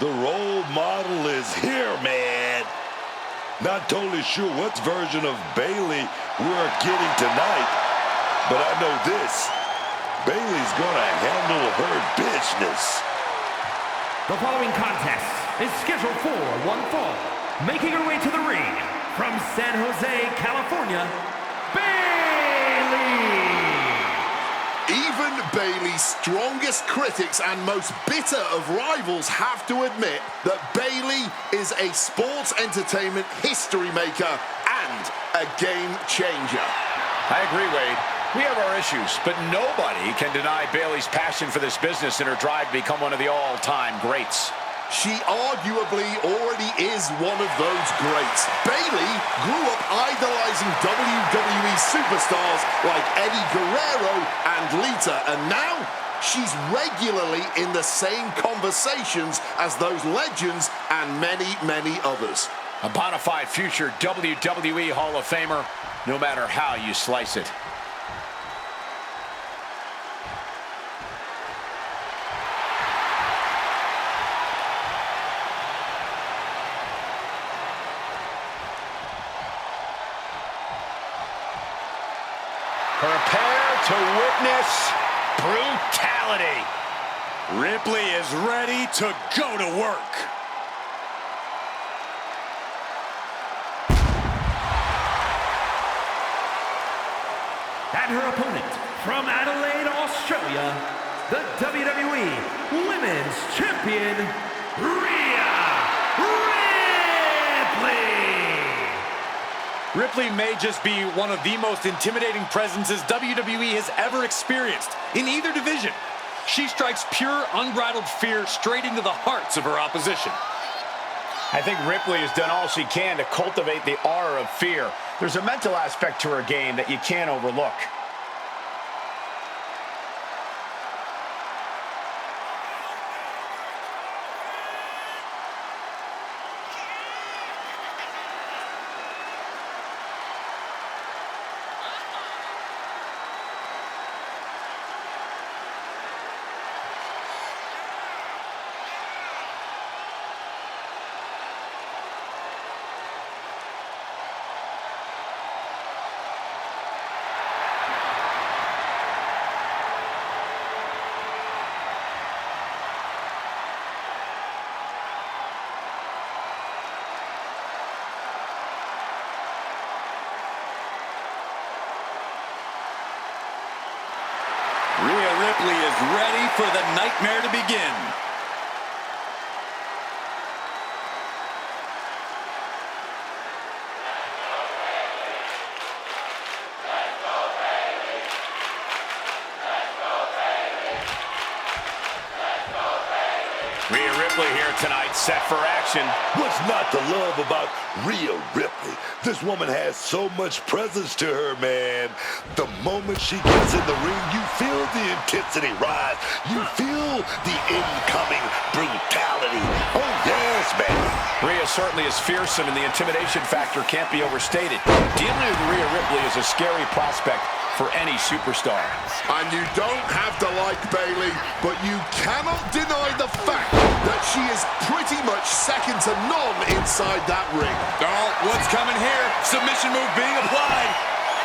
The role model is here, man. Not totally sure what version of Bayley we're getting tonight, but I know this. Bayley's gonna handle her business. The following contest is scheduled for one fall. Making her way to the ring from San Jose, California, Bayley! Even Bayley's strongest critics and most bitter of rivals have to admit that Bayley is a sports entertainment history maker and a game changer. I agree, Wade. We have our issues, but nobody can deny Bayley's passion for this business and her drive to become one of the all-time greats. She arguably already is one of those greats. Bayley grew up idolizing WWE superstars like Eddie Guerrero and Lita, and now she's regularly in the same conversations as those legends and many, many others. A bona fide future WWE Hall of Famer, no matter how you slice it. Prepare to witness brutality. Ripley is ready to go to work. And her opponent from Adelaide, Australia, the WWE Women's Champion, Rhea Ripley! Ripley may just be one of the most intimidating presences WWE has ever experienced in either division. She strikes pure, unbridled fear straight into the hearts of her opposition. I think Ripley has done all she can to cultivate the aura of fear. There's a mental aspect to her game that you can't overlook. Rhea Ripley is ready for the nightmare to begin. Rhea Ripley here tonight, set for action. What's not to love about Rhea Ripley? This woman has so much presence to her, man. The moment she gets in the ring, you feel the intensity rise. You feel the incoming brutality. Oh, yes, man. Rhea certainly is fearsome, and the intimidation factor can't be overstated. Dealing with Rhea Ripley is a scary prospect for any superstar. And you don't have to like Bayley, but you cannot deny the fact that she is pretty much second to none inside that ring. Oh, what's coming here? Submission move being applied.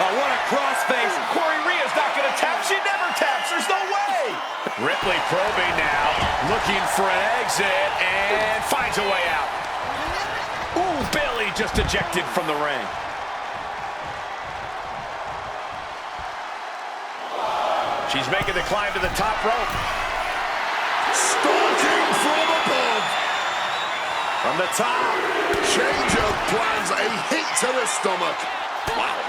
Oh, what a crossface. Corey, Rhea's not going to tap. She never taps. There's no way. Ripley probing now, looking for an exit, and finds a way out. Ooh, Bayley just ejected from the ring. She's making the climb to the top rope. Starting from above. From the top. Change of plans, a hit to the stomach. Wow.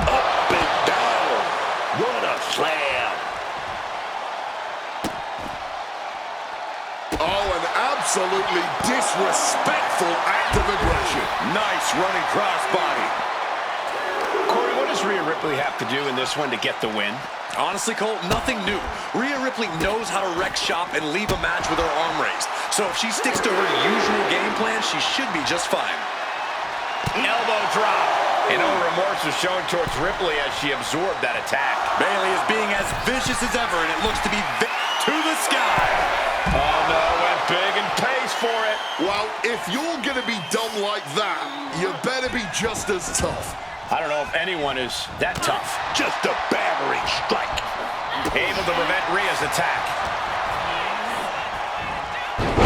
Up and down. What a slam. Oh, an absolutely disrespectful act of aggression. Nice running crossbody. Corey, what does Rhea Ripley have to do in this one to get the win? Honestly, Cole, nothing new. Rhea Ripley knows how to wreck shop and leave a match with her arm raised. So if she sticks to her usual game plan, she should be just fine. Elbow drop. And no remorse is shown towards Ripley as she absorbed that attack. Bayley is being as vicious as ever, and it looks to be to the sky. Oh no, went for it. Well, if you're going to be done like that, you better be just as tough. I don't know if anyone is that tough. Just a battering strike. Able to prevent Rhea's attack.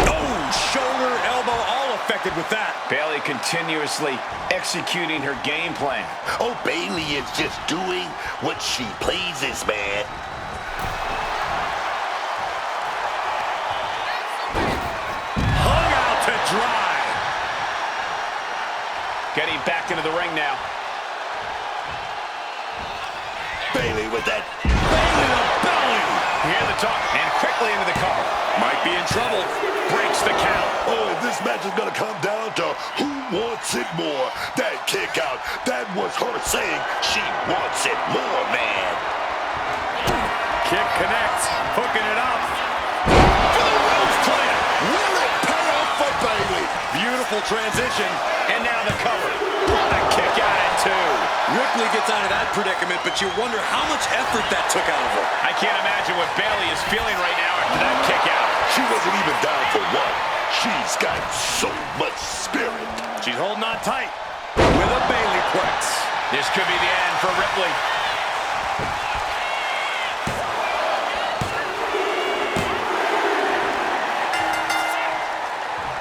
Oh, shoulder, elbow, all affected with that. Bayley continuously executing her game plan. Oh, Bayley is just doing what she pleases, man. Hung out to dry. Getting back into the ring now. Bayley with that. Bayley the belly. Hear the talk, and quickly into the cover. Might be in trouble. Breaks the count. Oh, and this match is going to come down to who wants it more. That kick out, that was her saying she wants it more, man. Kick connects. Hooking it up. Will it pay off for Bayley? Beautiful transition. And now the cover. What a kick out at two. Ripley gets out of that predicament, but you wonder how much effort that took out of her. I can't imagine what Bayley is feeling right now after that kick out. She wasn't even down for one. She's got so much spirit. She's holding on tight with a Bayley plex. This could be the end for Ripley.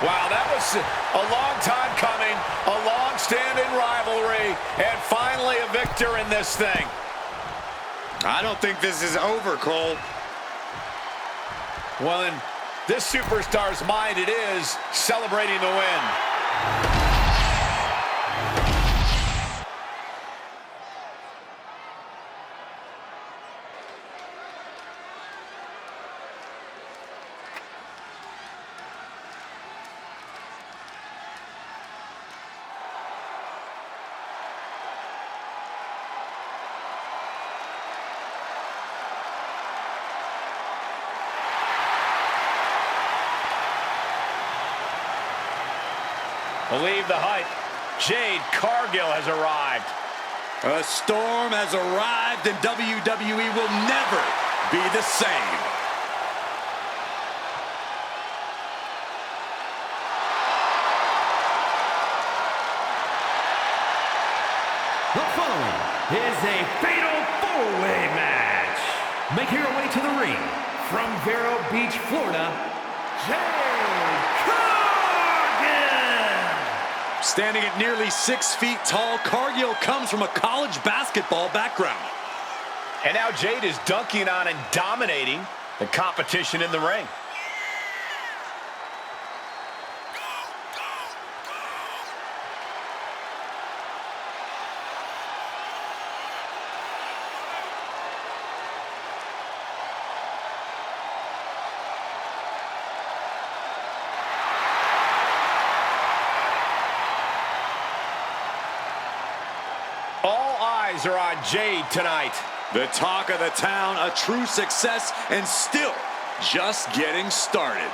Wow, that was a long time coming, a long-standing rivalry, and finally a victor in this thing. I don't think this is over, Cole. Well, in this superstar's mind, it is celebrating the win. Believe the hype. Jade Cargill has arrived. A storm has arrived, and WWE will never be the same. The following is a fatal four-way match. Making her way to the ring from Vero Beach, Florida, Jade Cargill. Standing at nearly 6 feet tall, Cargill comes from a college basketball background. And now Jade is dunking on and dominating the competition in the ring. All eyes are on Jade tonight. The talk of the town, a true success, and still just getting started.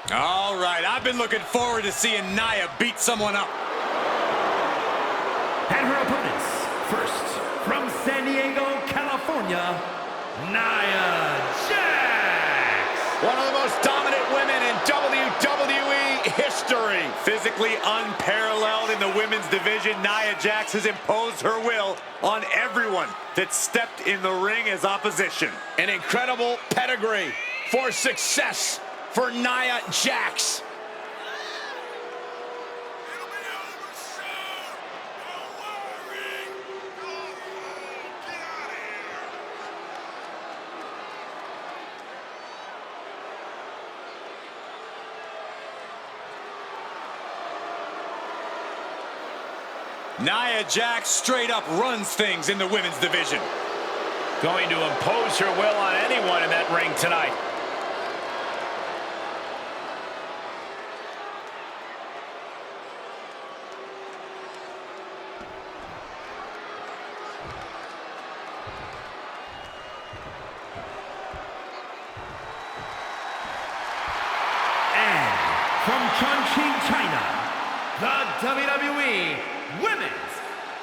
All right, I've been looking forward to seeing Nia beat someone up. And her opponents, first, from San Diego, California, Nia Jax. One of the most dominant women in WWE history. Physically unparalleled in the women's division, Nia Jax has imposed her will on everyone that stepped in the ring as opposition. An incredible pedigree for success for Nia Jax. Nia Jax straight up runs things in the women's division. Going to impose her will on anyone in that ring tonight. from Chongqing, China, the WWE Women's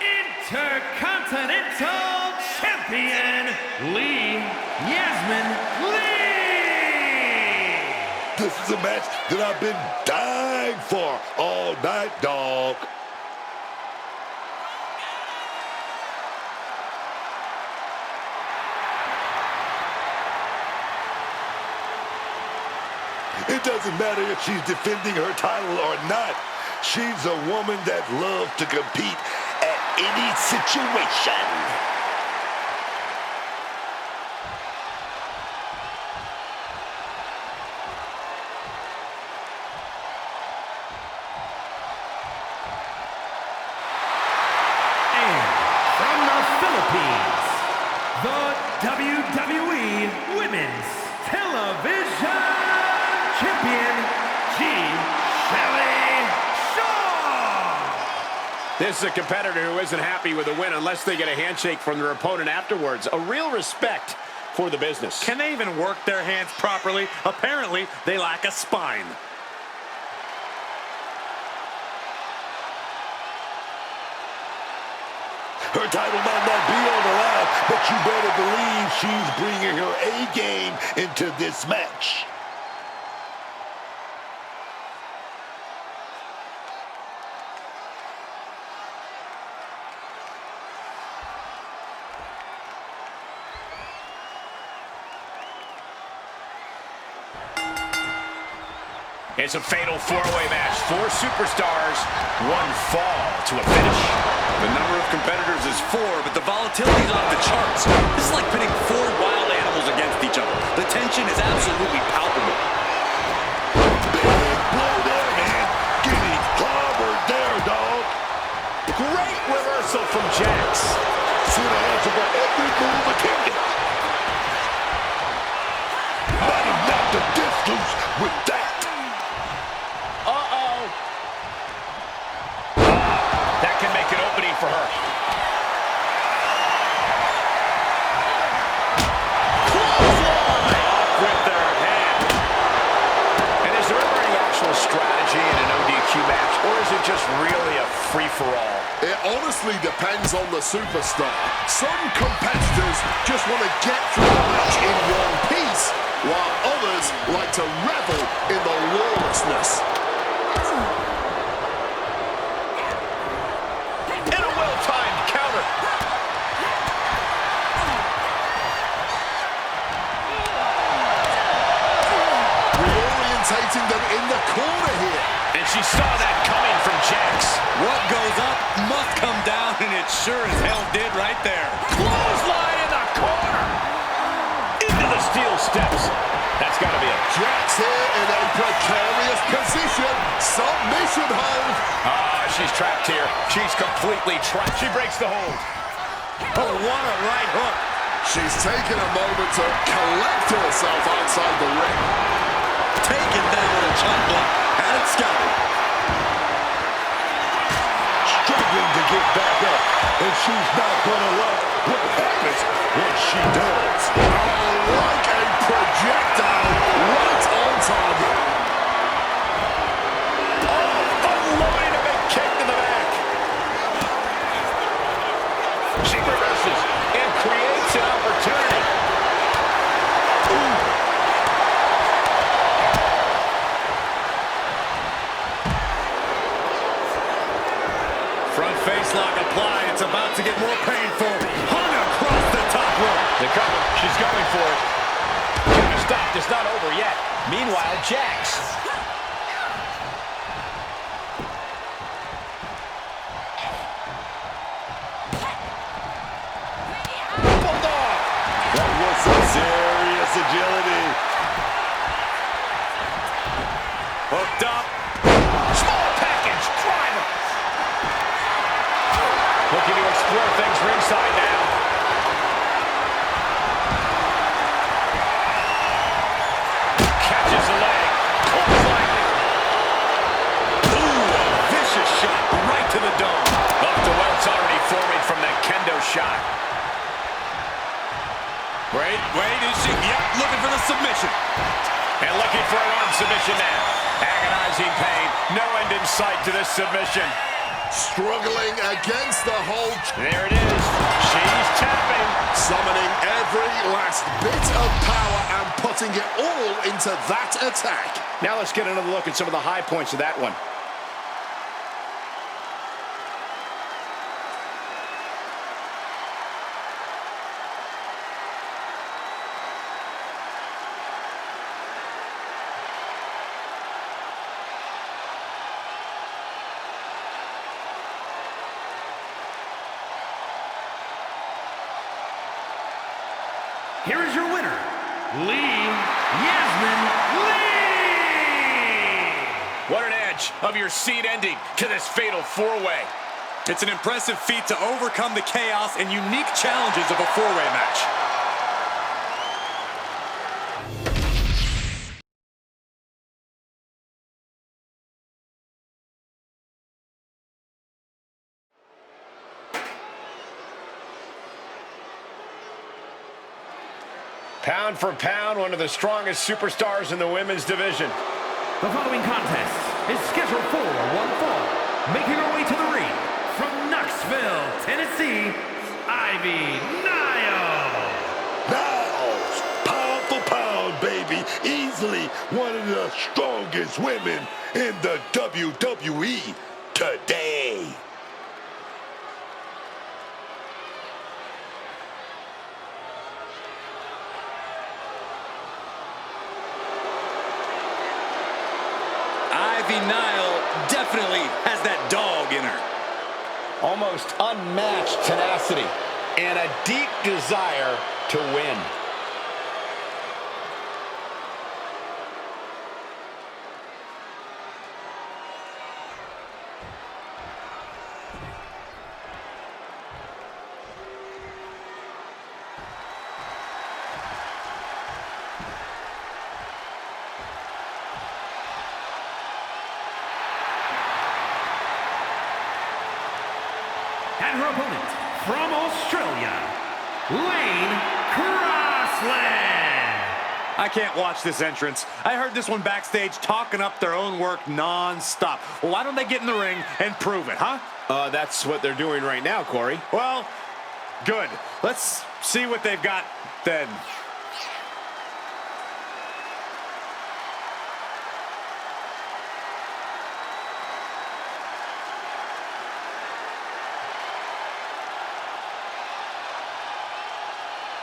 Intercontinental Champion, Lee Yasmin Lee! This is a match that I've been dying for all night, dog. It doesn't matter if she's defending her title or not. She's a woman that loves to compete at any situation. And from the Philippines, the WWE Women's Television Champion, Shelly Shaw! This is a competitor who isn't happy with a win unless they get a handshake from their opponent afterwards. A real respect for the business. Can they even work their hands properly? Apparently, they lack a spine. Her title might not be on the line, but you better believe she's bringing her A game into this match. It's a fatal four-way match. Four superstars, one fall to a finish. The number of competitors is 4, but the volatility is off the charts. This is like pitting 4 wild animals against each other. The tension is absolutely palpable. Big blow there, man. Getting clobbered there, dog. Great reversal from Jax. See the answer for every move attempted. Might have knocked the disc loose with that. That can make an opening for her. Clothesline! With their hand. And is there ever any actual strategy in an ODQ match, or is it just really a free-for-all? It honestly depends on the superstar. Some competitors just want to get through the match in one piece, while others like to revel in the lawlessness. Them in the corner here. And she saw that coming from Jax. What goes up must come down, and it sure as hell did right there. Clothesline in the corner. Into the steel steps. That's got to be it. Jax here in a precarious position. Submission hold. She's trapped here. She's completely trapped. She breaks the hold. Oh, what a right hook. She's taken a moment to collect herself outside the ring. Taken down with a chop block. Had it scouted. Struggling to get back up, and she's not gonna like what happens when she does. Like a projectile, right on target. Unloading a big kick to the back. She reverses and creates an opportunity. Front face lock applied. It's about to get more painful. Hung across the top rope. The cover. She's going for it. Counter stop. It's not over yet. Meanwhile, Jax. Bulldog. That was some serious agility. Hooked up. Small package. Driver. Looking to explore things ringside now. Catches the leg. Clothesline. Ooh, a vicious shot right to the dome. Up to welts already forming from that kendo shot. Wait, is she? Yep, looking for the submission. And looking for an arm submission now. Agonizing pain. No end in sight to this submission. Struggling against the hold. There it is. She's tapping. Summoning every last bit of power and putting it all into that attack. Now let's get another look at some of the high points of that one. Here is your winner, Yasmin Lee! What an edge of your seed ending to this fatal four-way. It's an impressive feat to overcome the chaos and unique challenges of a four-way match. Pound for pound, one of the strongest superstars in the women's division. The following contest is scheduled for one fall. Making her way to the ring from Knoxville, Tennessee, Ivy Nile. Niles, pound for pound, baby. Easily one of the strongest women in the WWE today. Ivy Nile definitely has that dog in her. Almost unmatched tenacity and a deep desire to win. And her opponent from Australia, Lane Crossland. I can't watch this entrance. I heard this one backstage talking up their own work non-stop. Well, why don't they get in the ring and prove it, huh? That's what they're doing right now, Corey. Well, good. Let's see what they've got then.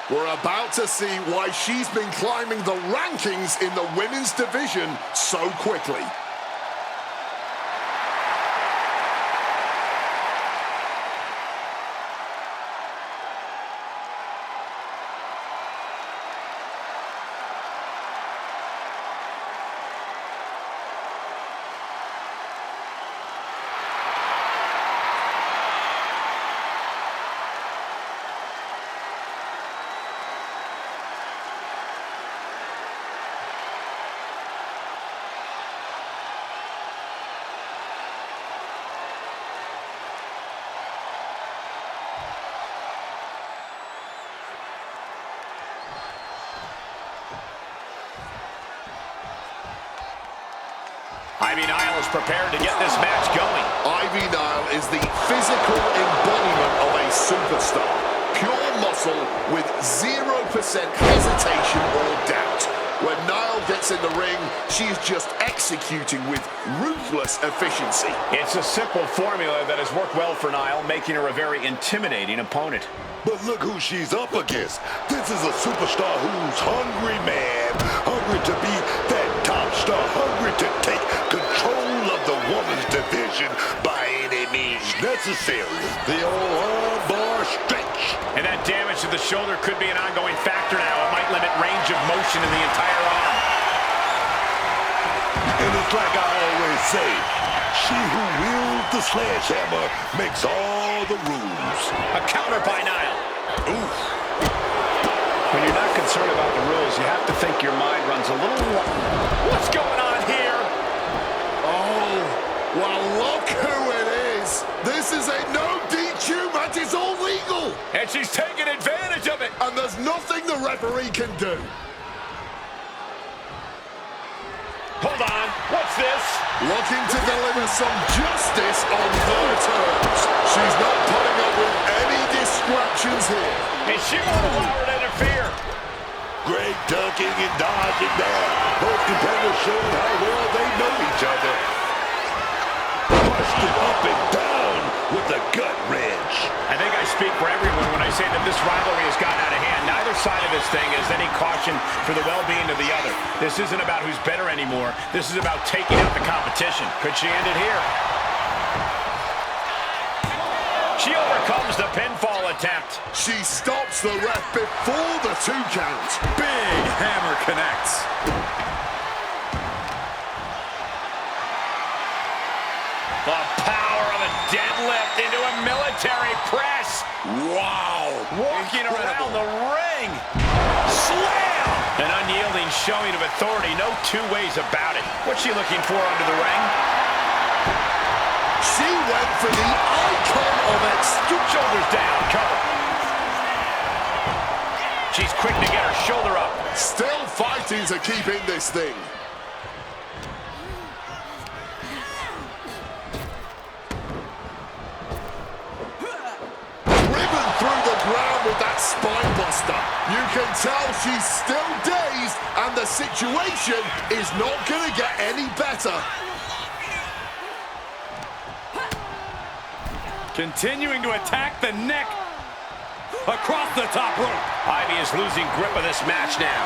We're about to see why she's been climbing the rankings in the women's division so quickly. Ivy Nile is prepared to get this match going. Ivy Nile is the physical embodiment of a superstar. Pure muscle with 0% hesitation or doubt. When Nile gets in the ring, she is just executing with ruthless efficiency. It's a simple formula that has worked well for Nile, making her a very intimidating opponent. But look who she's up against. This is a superstar who's hungry, man. Hungry to be that top star. Hungry to take control of the women's division by any means necessary. The old arm bar stretch. And that damage to the shoulder could be an ongoing factor now. It might limit range of motion in the entire arm. And it's like I always say, she who wields the sledgehammer makes all the rules. A counter by Nile. Oof. When you're not concerned about the rules, you have to think your mind runs a little wild. What's going on here? Oh, well, look who it is. This is a no DQ match. It's all legal. And she's taking advantage of it. And there's nothing the referee can do. Hold on. What's this? Looking to deliver some justice on her terms. She's not putting up with any distractions here. And she won't allow her to interfere. Great ducking and dodging there. Both competitors showing how well they know each other. Pushed him up and down with a gut wrench. I think I speak for everyone when I say that this rivalry has gotten out of hand. Neither side of this thing has any caution for the well-being of the other. This isn't about who's better anymore. This is about taking out the competition. Could she end it here? She overcomes the pinfall attempt. She stops the ref before the 2 count. Big hammer connects. The power of a deadlift into a military press. Wow. Walking around the ring. Slam! An unyielding showing of authority. No two ways about it. What's she looking for under the ring? She went for the icon of extreme. Shoulders down. Cover. She's quick to get her shoulder up. Still fighting to keep in this thing. Driven through the ground with that spine buster. You can tell she's still dazed, and the situation is not going to get any better. Continuing to attack the neck across the top rope. Ivy is losing grip of this match now.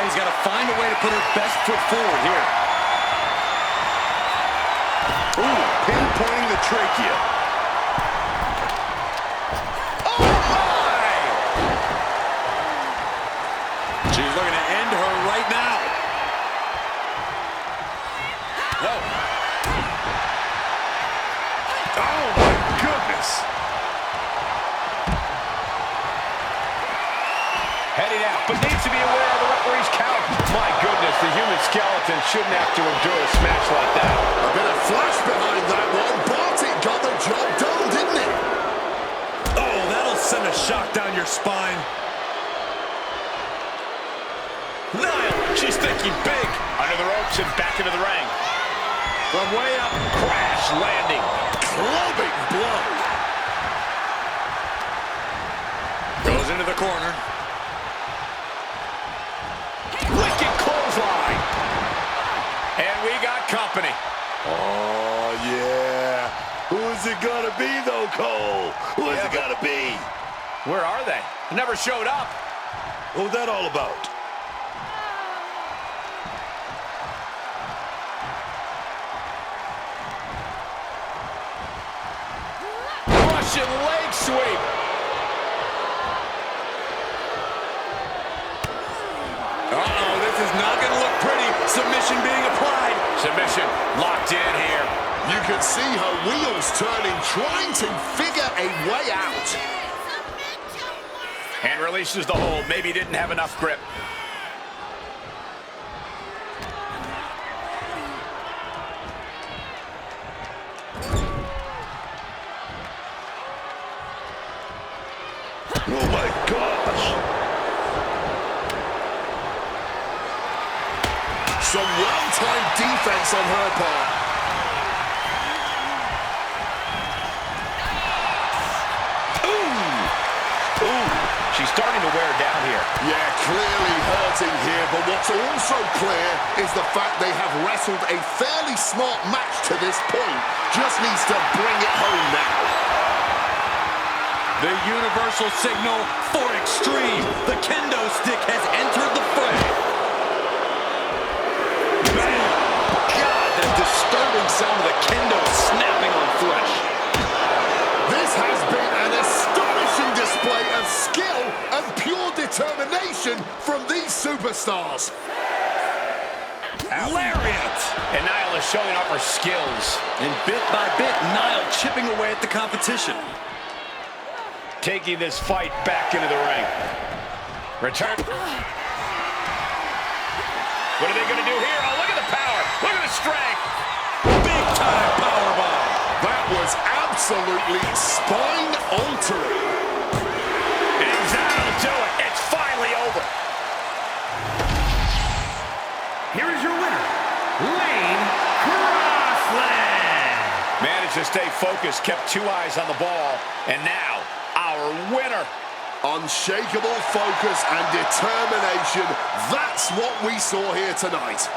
He's got to find a way to put her best foot forward here. Ooh, pinpointing the trachea. Oh, my! She's looking to end her right now. Oh, my goodness. Heading out, but needs to be aware of the referee's count. My goodness, the human skeleton shouldn't have to endure a smash like that. A bit of flash behind that one, but it got the job done, didn't it? Oh, that'll send a shock down your spine. Niall, she's thinking big. Under the ropes and back into the ring. From way up, crash landing. Clubbing blow. Goes into the corner. Wicked clothesline. And we got company. Oh, yeah. Who is it gonna be, though, Cole? Who is it gonna be? Where are they? Never showed up. What was that all about? Russian leg sweep. Uh-oh, this is not going to look pretty. Submission being applied. Submission locked in here. You can see her wheels turning, trying to figure a way out. And releases the hold. Maybe didn't have enough grip. Oh, my gosh. Some well-timed defense on her part. She's starting to wear down here. Yeah, clearly hurting here, but what's also clear is the fact they have wrestled a fairly smart match to this point. Just needs to bring it home now. The universal signal for extreme. The kendo stick has entered the fray. Bam! God, that disturbing sound of the kendo snapping on flesh. This has been an astonishing display of skill and pure determination from these superstars. Lariat! And Niall is showing off her skills. And bit by bit, Niall chipping away at the competition. Taking this fight back into the ring. Return. What are they going to do here? Oh, look at the power. Look at the strength. Big time powerbomb. That was absolutely spine-altering. And that'll do it. It's finally over. Here is your winner, to stay focused, kept two eyes on the ball, and now our winner. Unshakable focus and determination. That's what we saw here tonight.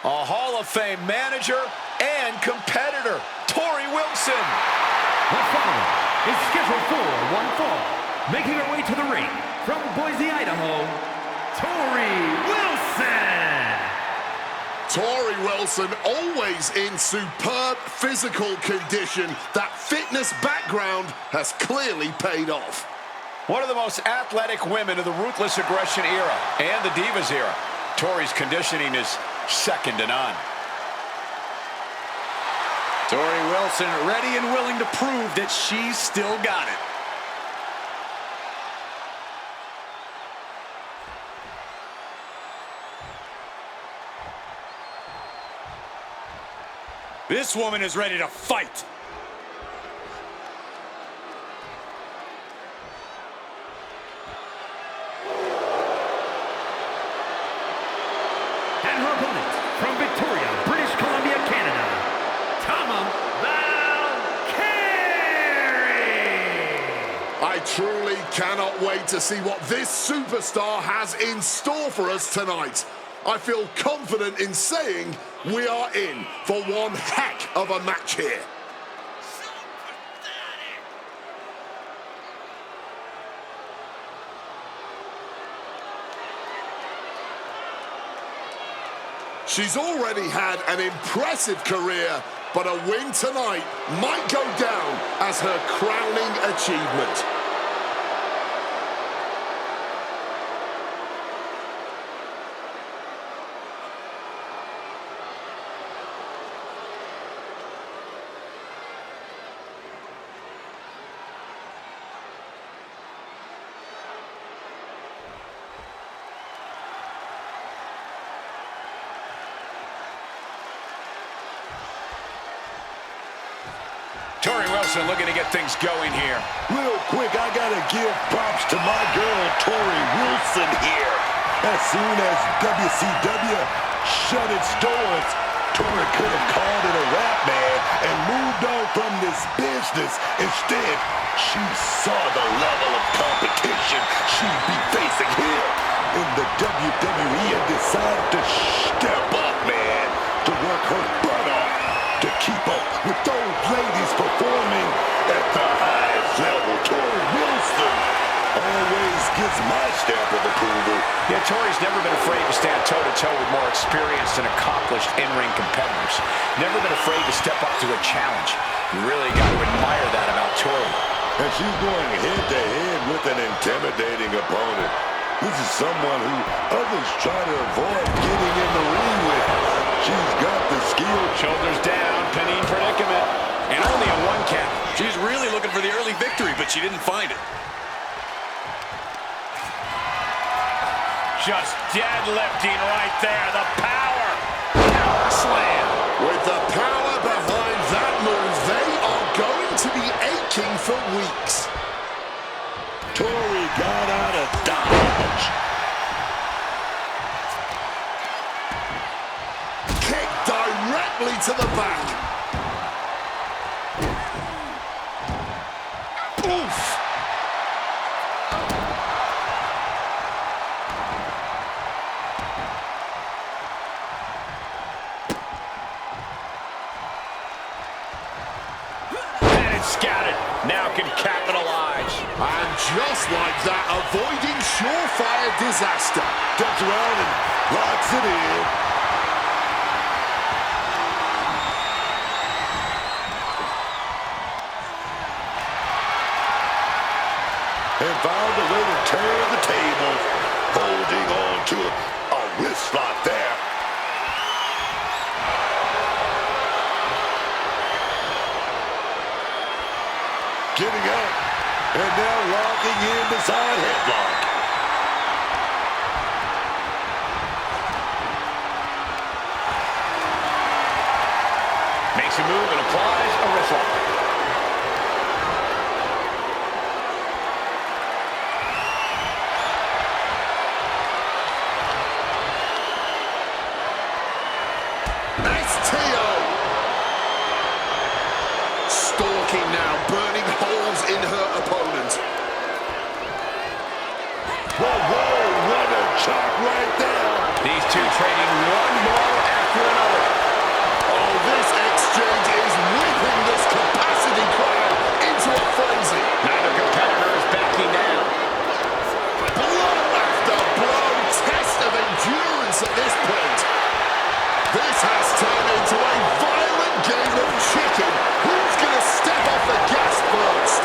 A Hall of Fame manager and competitor, Torrie Wilson. The following is scheduled for one fall. Making her way to the ring from Boise, Idaho, Torrie Wilson. Torrie Wilson, always in superb physical condition. That fitness background has clearly paid off. One of the most athletic women of the Ruthless Aggression era and the Divas era. Torrie's conditioning is second to none. Torrie Wilson ready and willing to prove that she's still got it. This woman is ready to fight. And her opponent from Victoria, British Columbia, Canada, Tama Valkyrie. I truly cannot wait to see what this superstar has in store for us tonight. I feel confident in saying we are in for one heck of a match here. She's already had an impressive career, but a win tonight might go down as her crowning achievement. Torrie Wilson looking to get things going here. Real quick, I gotta give props to my girl, Torrie Wilson here. As soon as WCW shut its doors, Torrie could have called it a wrap, man, and moved on from this business. Instead, she saw the level of competition she'd be facing here in the WWE and decided to step up, man, to work her butt off to keep up with those ladies performing at the highest level. Torrie Wilson always gets my stamp of approval. Yeah, Torrie's never been afraid to stand toe-to-toe with more experienced and accomplished in-ring competitors. Never been afraid to step up to a challenge. You really got to admire that about Torrie. And she's going head-to-head with an intimidating opponent. This is someone who others try to avoid getting in the ring with. She's got the skill. Shoulders down, pinning predicament. And only a one count. She's really looking for the early victory, but she didn't find it. Just deadlifting right there. The power. Power slam. With the power behind that move, they are going to be aching for weeks. Torrie got out of dodge. Kick directly to the back. Oof. And it's scouted. Now can capitalize. And just like that, avoiding surefire disaster. Ducks around and locks it in. And found a way to turn the table, holding on to a wrist lock there. Getting up, and now locking in the side headlock. Makes a move and applies a wrist lock. Tio. Stalking now, burning holes in her opponent. Whoa, what a chop right there. These two trading one blow after another. Oh, this exchange is whipping this capacity crowd into a frenzy. Neither competitor is backing down. Blow after blow, test of endurance at this point. This has turned into a violent game of chicken. Who's going to step off the gas first?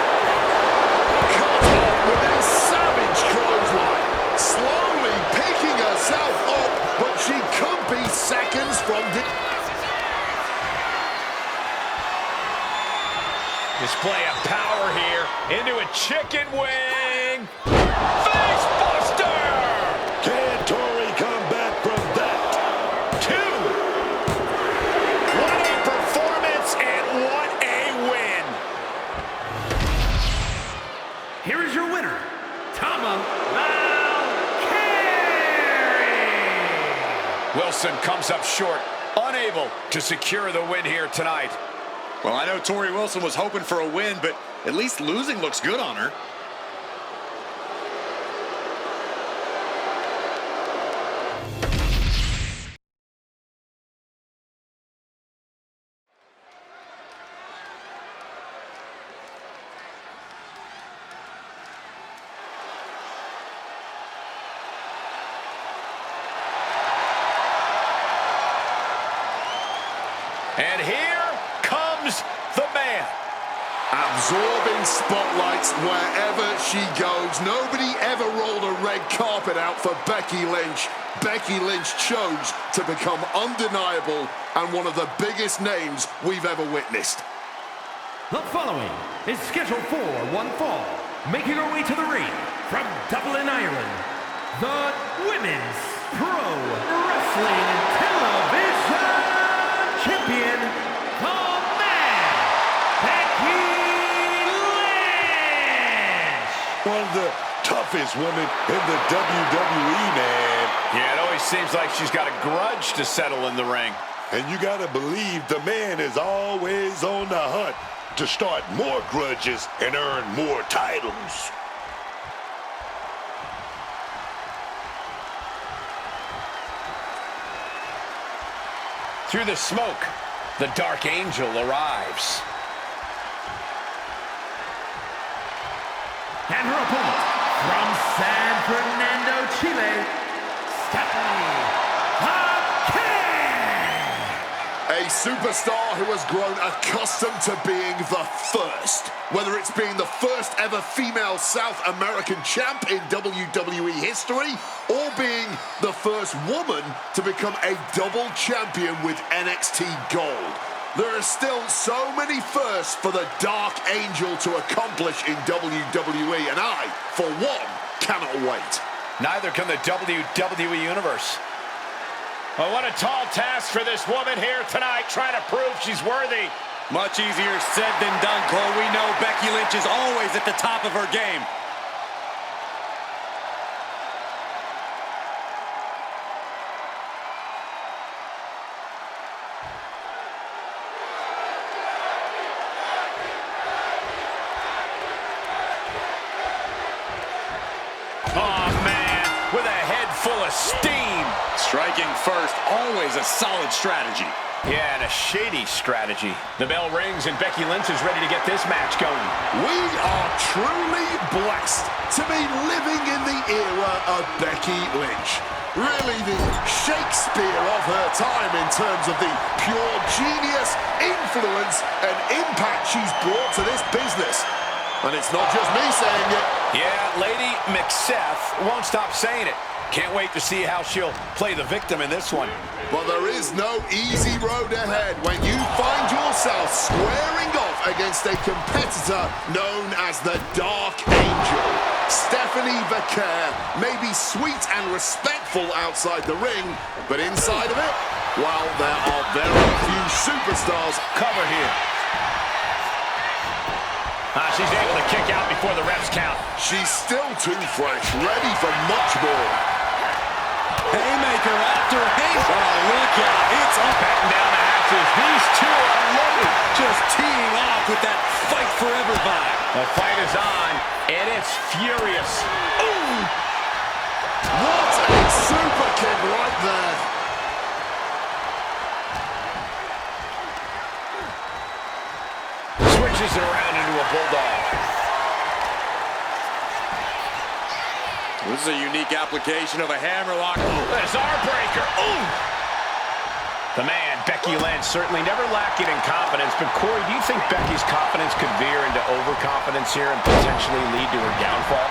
Cut off with a savage clothesline. Slowly picking herself up, but she could be seconds from Display of power here into a chicken wing. Face buster! Can Tori come back from that? 2. What a performance and what a win. Here is your winner, Tama Valkyrie. Wilson comes up short, unable to secure the win here tonight. Well, I know Tori Wilson was hoping for a win, but at least losing looks good on her. And here comes the man. absorbing spotlights wherever she goes. Nobody ever rolled a red carpet out for Becky Lynch. Becky Lynch chose to become undeniable and one of the biggest names we've ever witnessed. The following is scheduled for one fall. Making her way to the ring from Dublin, Ireland, the Women's Pro Wrestling Television Champion, the Man, Becky Lynch. One of the toughest women in the WWE, man. Yeah, it always seems like she's got a grudge to settle in the ring. And you gotta believe the man is always on the hunt to start more grudges and earn more titles. Through the smoke, the Dark Angel arrives. And her opponent from San Fernando, Chile, Stephanie Hawkins. A superstar who has grown accustomed to being the first. Whether it's being the first ever female South American champ in WWE history, or being the first woman to become a double champion with NXT Gold. There are still so many firsts for the Dark Angel to accomplish in WWE, and I, for one, cannot wait. Neither can the WWE Universe. Well, what a tall task for this woman here tonight, trying to prove she's worthy. Much easier said than done, Cole. We know Becky Lynch is always at the top of her game. Oh, man, with a head full of steam. Striking first, always a solid strategy. Yeah, and a shady strategy. The bell rings and Becky Lynch is ready to get this match going. We are truly blessed to be living in the era of Becky Lynch. Really the Shakespeare of her time in terms of the pure genius, influence, and impact she's brought to this business. And it's not just me saying it. Yeah, Lady McSeth won't stop saying it. Can't wait to see how she'll play the victim in this one. But there is no easy road ahead when you find yourself squaring off against a competitor known as the Dark Angel. Stephanie Vaquer may be sweet and respectful outside the ring, but inside of it, well, there are very few superstars. Cover here. She's able to kick out before the refs count. She's still too fresh, ready for much more. Haymaker after haymaker. Oh, look out. It's up. Batten down the hatches. These two are loaded. Just teeing off with that fight forever vibe. The fight is on, and it's furious. Ooh! What a super kick right there. Switches it around into a bulldog. This is a unique application of a hammerlock. There's our breaker. Ooh! The man, Becky Lynch, certainly never lacking in confidence. But, Corey, do you think Becky's confidence could veer into overconfidence here and potentially lead to her downfall?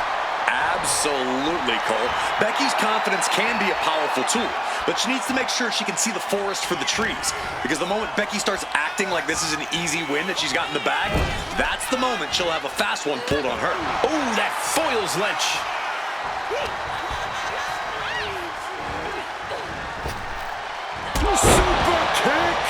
Absolutely, Cole. Becky's confidence can be a powerful tool, but she needs to make sure she can see the forest for the trees. Because the moment Becky starts acting like this is an easy win that she's got in the bag, that's the moment she'll have a fast one pulled on her. Ooh, that foils Lynch. Super kick.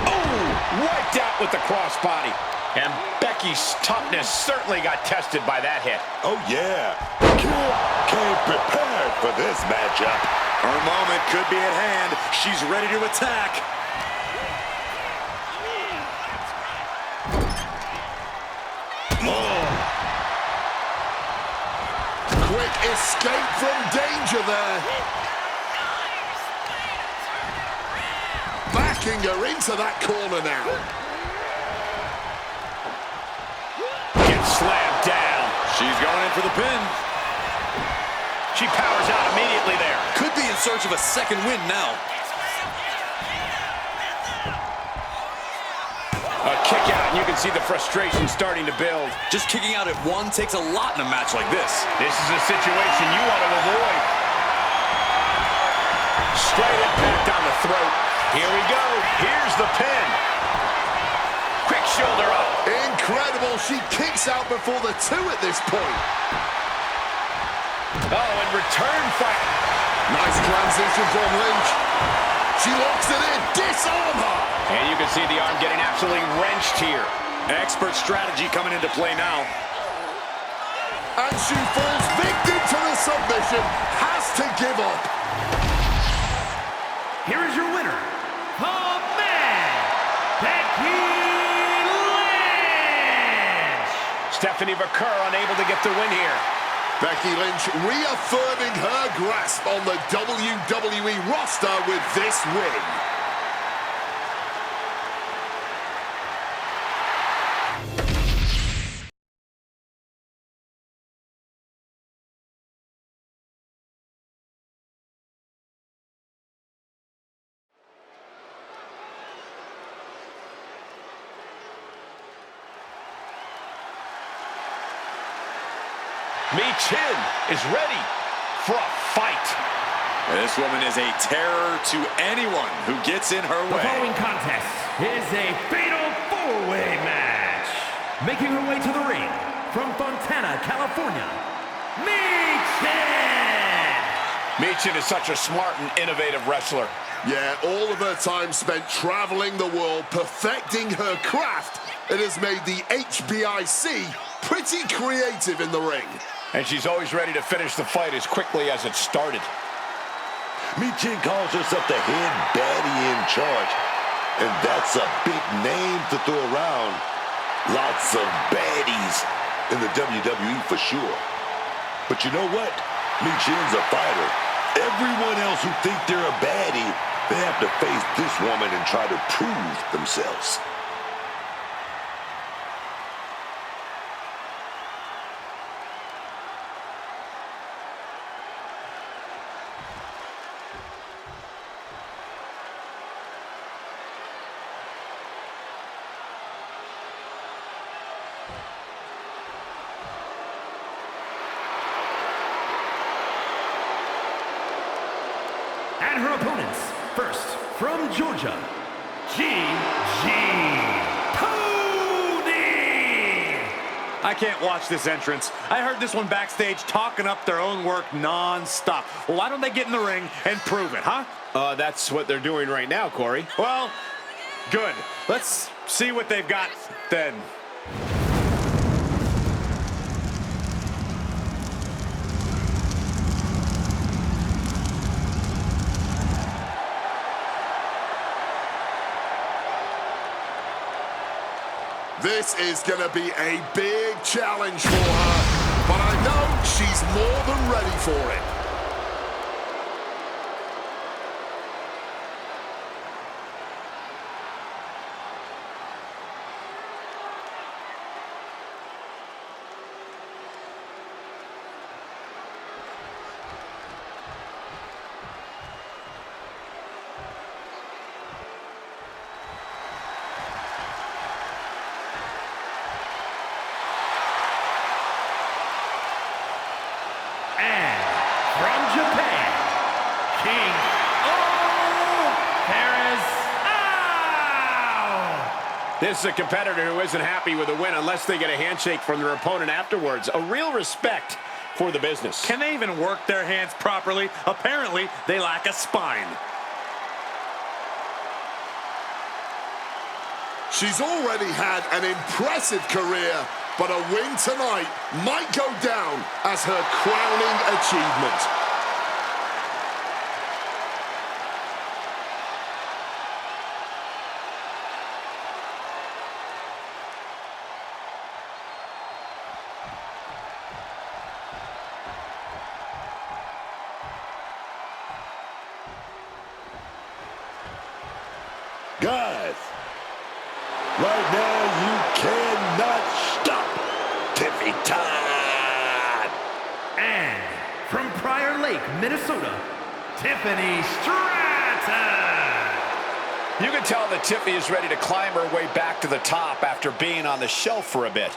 Oh, wiped out with the crossbody. And Becky's toughness certainly got tested by that hit. Oh, yeah. Kid came prepared for this matchup. Her moment could be at hand. She's ready to attack. Quick escape from danger there. Backing her into that corner now. Gets slammed down. She's going in for the pin. She powers out immediately there. Could be in search of a second win now. A kick out, and you can see the frustration starting to build. Just kicking out at one takes a lot in a match like this. This is a situation you want to avoid. Straight impact on the throat. Here we go. Here's the pin. Quick shoulder up. Incredible. She kicks out before the two at this point. Oh, and return fight. Nice transition from Lynch. She locks it in. Disarm her. And you can see the arm getting absolutely wrenched here. Expert strategy coming into play now. And she falls victim to the submission. Has to give up. Here is your winner, the man, Becky Lynch. Stephanie Vaquer unable to get the win here. Becky Lynch reaffirming her grasp on the WWE roster with this win. Chin is ready for a fight. This woman is a terror to anyone who gets in her The way. following contest is a fatal four-way match. Making her way to the ring from Fontana, California, Michin is such a smart and innovative wrestler. Yeah, all of her time spent traveling the world, perfecting her craft. It has made the HBIC pretty creative in the ring. And she's always ready to finish the fight as quickly as it started. Michin calls herself the head baddie in charge. And that's a big name to throw around. Lots of baddies in the WWE for sure. But you know what? Michin's a fighter. Everyone else who think they're a baddie, they have to face this woman and try to prove themselves. and her opponents. First, from Georgia, G.G. Cody! I can't watch this entrance. I heard this one backstage talking up their own work non-stop. Well, why don't they get in the ring and prove it, huh? That's what they're doing right now, Corey. Well, good. Let's see what they've got then. This is going to be a big challenge for her, but I know she's more than ready for it. And from Japan, King Paris. This is a competitor who isn't happy with a win unless they get a handshake from their opponent afterwards. A real respect for the business. Can they even work their hands properly? Apparently, they lack a spine. She's already had an impressive career, but a win tonight might go down as her crowning achievement. Guys, right now you cannot stop Tiffy time. And from Prior Lake, Minnesota, Tiffany Stratton. You can tell that Tiffy is ready to climb her way back to the top after being on the shelf for a bit.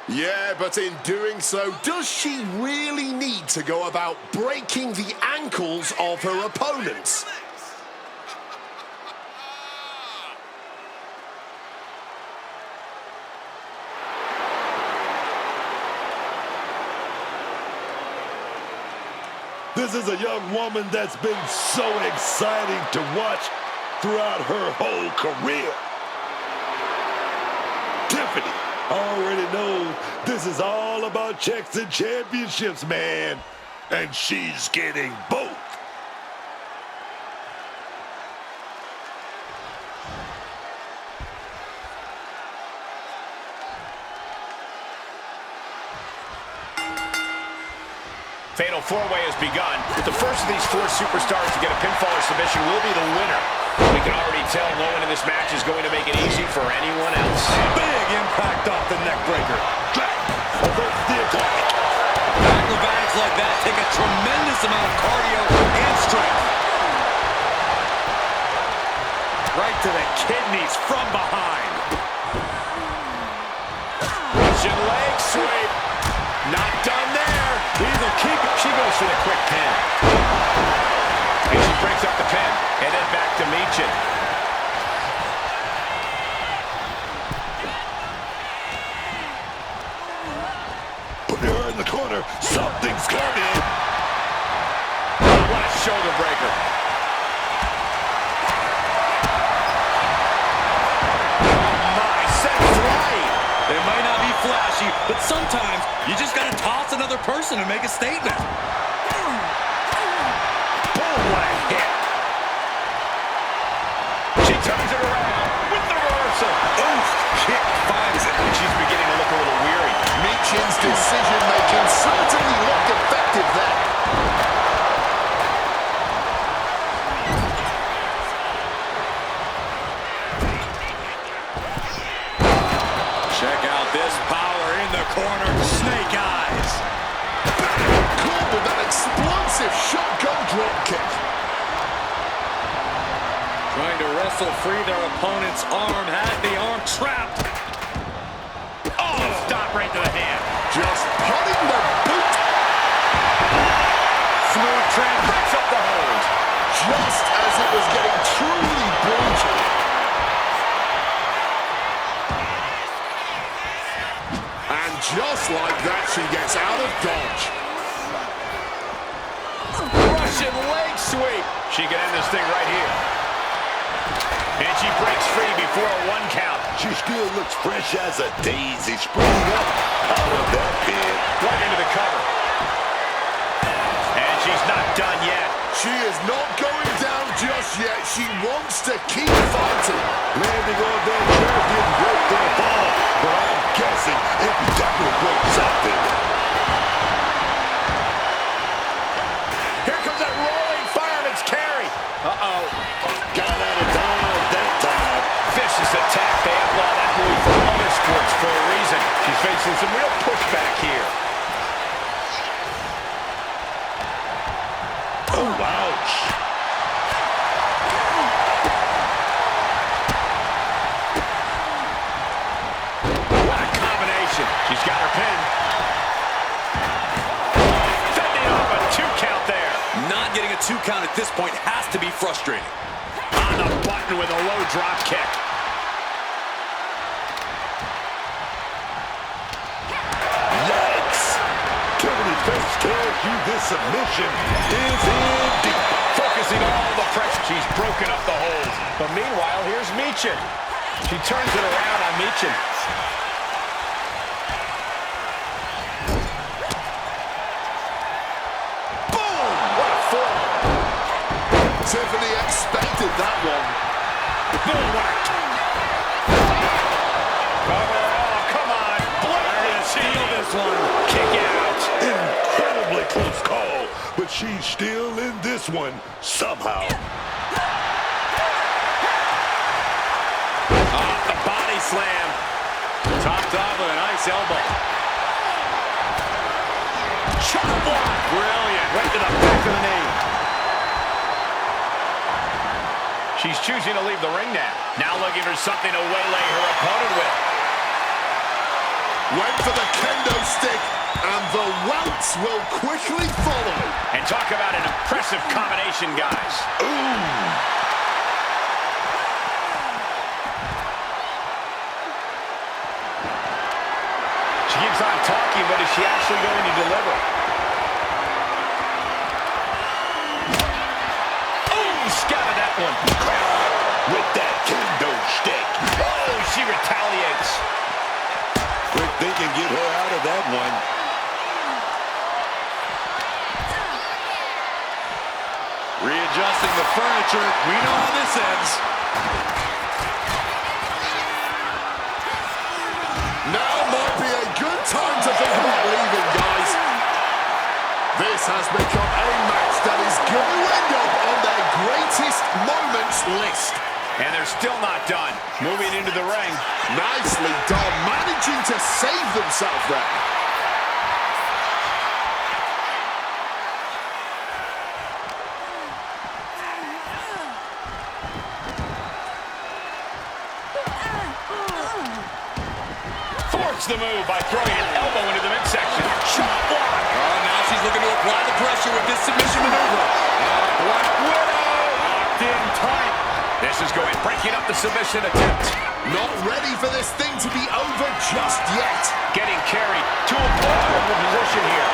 Yeah, but in doing so, does she really need to go about breaking the ankles of her opponents? This is a young woman that's been so exciting to watch throughout her whole career. Tiffany already knows this is all about checks and championships, man. And she's getting both. Fatal four-way has begun. The first of these four superstars to get a pinfall or submission will be the winner. We can already tell no one in this match is going to make it easy for anyone else. Big impact off the neck breaker. Reverse the attack. Acrobatics like that take a tremendous amount of cardio and strength. Right to the kidneys from behind. Russian leg sweep. Not done there. These will keep it. She goes for the quick pin. And she breaks up the pin. And then back to Michin. Putting her in the corner. Something's coming. What a shoulder breaker. Oh my, set flying. They might not be flashy, but sometimes you just gotta toss another person and make a statement. Boom, what a hit. She turns it around with the reversal. Oof, kick finds it. She's beginning to look a little weary. Michin's decision-making certainly looked effective there. Check out this power in the corner. Snake eyes. Caught with that explosive shotgun drop kick. Trying to wrestle free their opponent's arm. Had the arm trapped. Oh, stop right to the hand. Just putting the boot. Smooth trend breaks up the hold. Just as it was getting truly brutal. And just like that, she gets out of dodge. Russian leg sweep. She can end this thing right here. And she breaks free before a one count. She still looks fresh as a daisy, springing up out of that pin. Right into the cover. And she's not done yet. She is not going down just yet. She wants to keep fighting. Landing on that champion broke their fall, but guessing if that would break something. Here comes that rolling fireman's carry. Uh-oh. Got out of dodge that time. Vicious attack. They outlaw that move for other sports for a reason. She's facing some real pushback here. Oh, ouch. What a combination. She's got her pin. Fending off a 2 count there. Not getting a 2 count at this point has to be frustrating. On the button with a low drop kick. Yikes. Tiffany's face tells you this submission is in deep. Focusing all the pressure. She's broken up the holes. But meanwhile, here's Michin. She turns it around on Michin. Boom! What a form. Tiffany expected that one. Boom! What a... Cover. Oh, come on. Blood. Steal this one. Kick out. Incredibly close call, but she's still in this one somehow. Off the body slam. Topped off with a nice elbow. Chop block. Brilliant. Right to the back of the knee. She's choosing to leave the ring now. Now looking for something to waylay her opponent with. Went for the kendo stick, and the welts will quickly follow. And talk about an impressive combination, guys. Ooh. She keeps on talking, but is she actually going to deliver? Oh, scouted that one. With that kendo stick. Oh, she retaliates. Quick thinking, get her out of that one. Readjusting the furniture. We know how this ends. Now might be a good time to think about leaving, guys. This has become a match that is going to end up on their greatest moments list. And they're still not done. Moving into the ring. Nicely done, managing to save themselves there. Force the move by throwing an elbow into the midsection. Chop block. Oh, now she's looking to apply the pressure with this submission maneuver. Black Widow. Locked in tight. This is going, breaking up the submission attempt. Not ready for this thing to be over just yet. Getting carried to a vulnerable position here.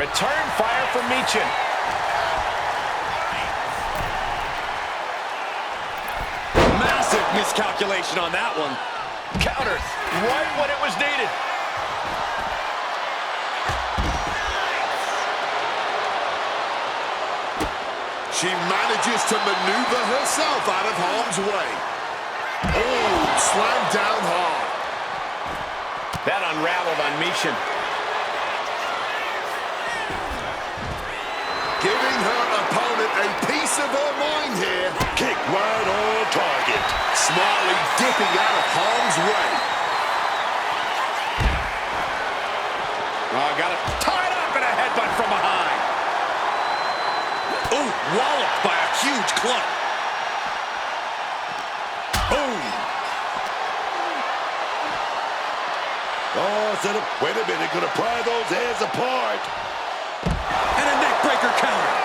Return fire from Michin. Massive miscalculation on that one. Counter right when it was needed. She manages to maneuver herself out of harm's way. Oh, slammed down hard. That unraveled on Michin. Giving her opponent a piece of her mind here. Kick right on target. Smartly dipping out of harm's way. Oh, got it tied up and a headbutt from behind. Oh, walloped by a huge club. Boom. Oh, set up. Wait a minute. Gonna pry those hands apart. And a neckbreaker counter.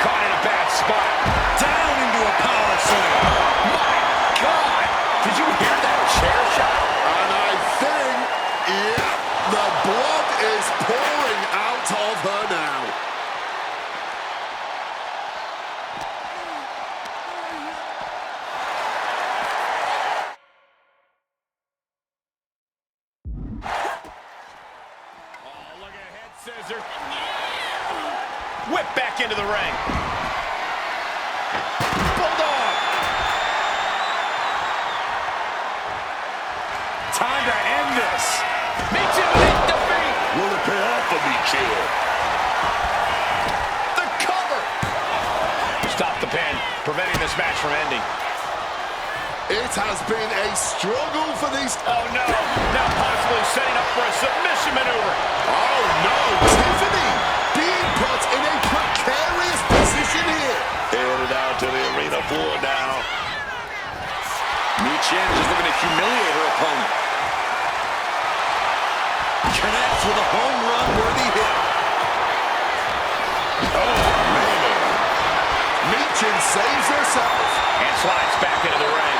Caught in a bad spot. Down into a power slam. My God! Did you hear that chair shot? And I think, yeah, the blood is pouring out of her now. whipped back into the ring. Bulldog. Time to end this. Michin with defeat. Will it pay off for Michin? The cover. Stop the pin, preventing this match from ending. It has been a struggle for these... Oh no, now possibly setting up for a submission maneuver. Oh no, Tiffany being put in a precarious position here. Headed out to the arena floor now. Michin just looking to humiliate her opponent. Connects with a home run worthy hit. Oh, man. Michin saves herself. And slides back into the ring.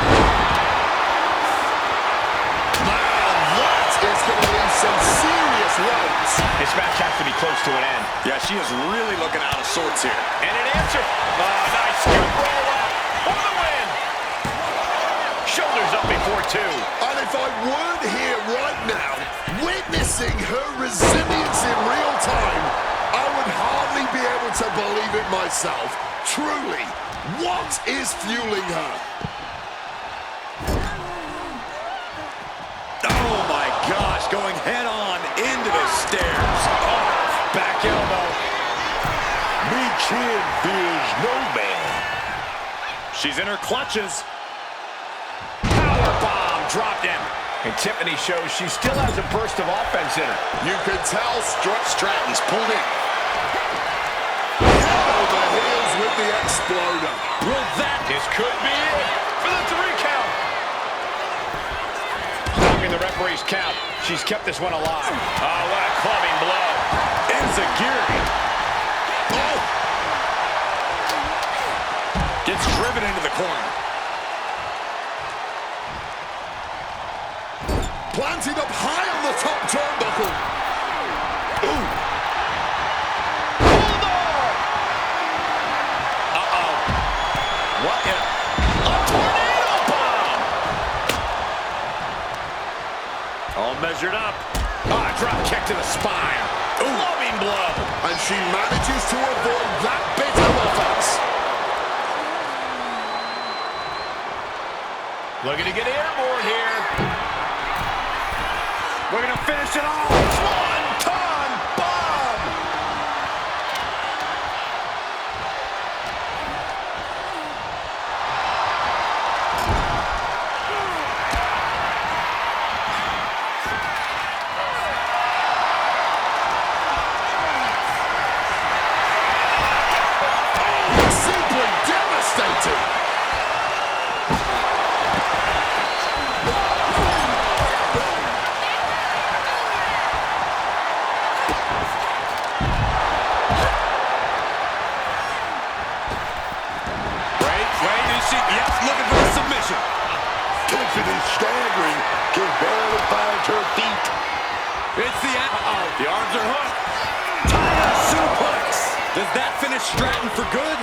Now that is going to leave some serious wounds. This match has to be close to an end. Yeah, she is really looking out of sorts here. And an answer. Nice scoop roll up for the win. Shoulders up before two. And if I weren't here right now, witnessing her resilience in real time, I would hardly be able to believe it myself. Truly, what is fueling her? Oh my gosh, going head on into the stairs. Oh, back elbow. Michin fears no man. She's in her clutches. Power bomb dropped him. And Tiffany shows she still has a burst of offense in her. You can tell Stratton's pulled in. Head over heels with the exploder. Well, this could be it for the 3 count. Knocking the referee's count. She's kept this one alive. Oh, what a clubbing blow. Enziguri. Oh! Gets driven into the corner. Planted up high on the top turnbuckle. Ooh! Bulldog! Uh-oh. What in... A tornado bomb! All measured up. Drop kick to the spine. Clubbing blow. And she manages to avoid that bit of offense. Looking to get airborne here. We're going to finish it off. Swanton bomb! Simply devastating. Yes, looking for a submission. Tiffany staggering, can barely find her feet. It's the... The arms are hooked. Tiger suplex. Does that finish Stratton for good?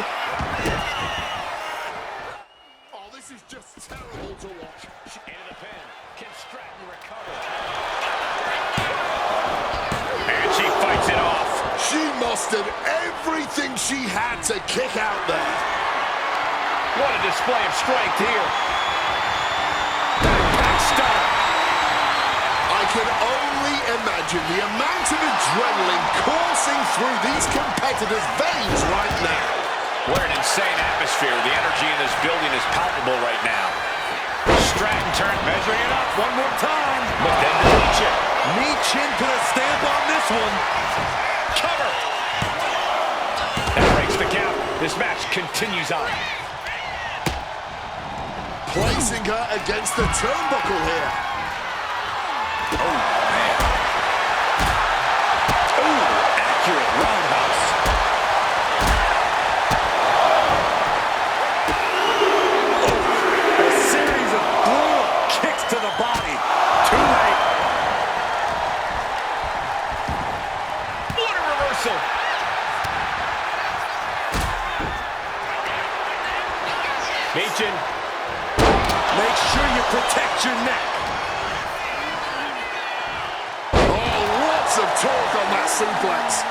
Oh, this is just terrible to watch. Into the pin. Can Stratton recover? And she fights it off. She mustered everything she had to kick out there. What a display of strength here. Backpack stunner. I can only imagine the amount of adrenaline coursing through these competitors' veins right now. What an insane atmosphere. The energy in this building is palpable right now. Stratton turned, measuring it up one more time. But then to Michin. Michin put a stamp on this one. Cover. That breaks the count. This match continues on. Placing her against the turnbuckle here. Oh, man. Oh, accurate roundhouse. Oh, a series of blow-up kicks to the body. Too late. What a reversal. Michin. Make sure you protect your neck. Oh, lots of torque on that suplex.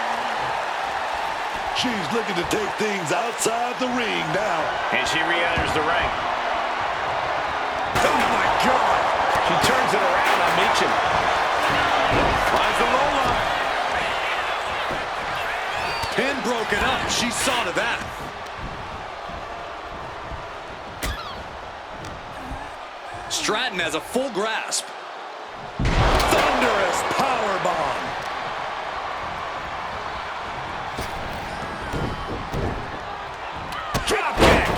She's looking to take things outside the ring now. And she re-enters the ring. Oh, my God. She turns it around on Meechin. Finds the roll-up. Pin broken up. She saw to that. Stratton has a full grasp. Thunderous powerbomb. Drop kick.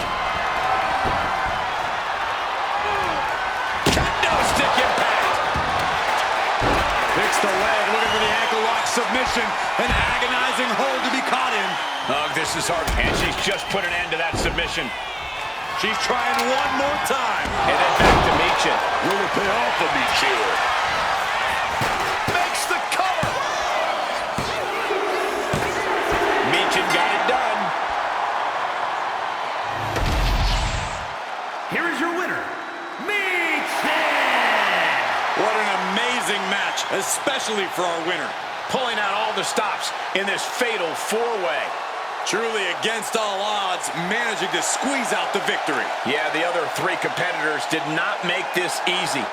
Kendo stick impact. Picks the leg, looking for the ankle lock submission. An agonizing hold to be caught in. Oh, this is hard. And she's just put an end to that submission. She's trying one more time. And then back to Meechin. Will it pay off for Meechin? Makes the cover. Meechin got it done. Here is your winner, Meechin! What an amazing match, especially for our winner. Pulling out all the stops in this fatal four-way. Truly against all odds, managing to squeeze out the victory. Yeah, the other three competitors did not make this easy.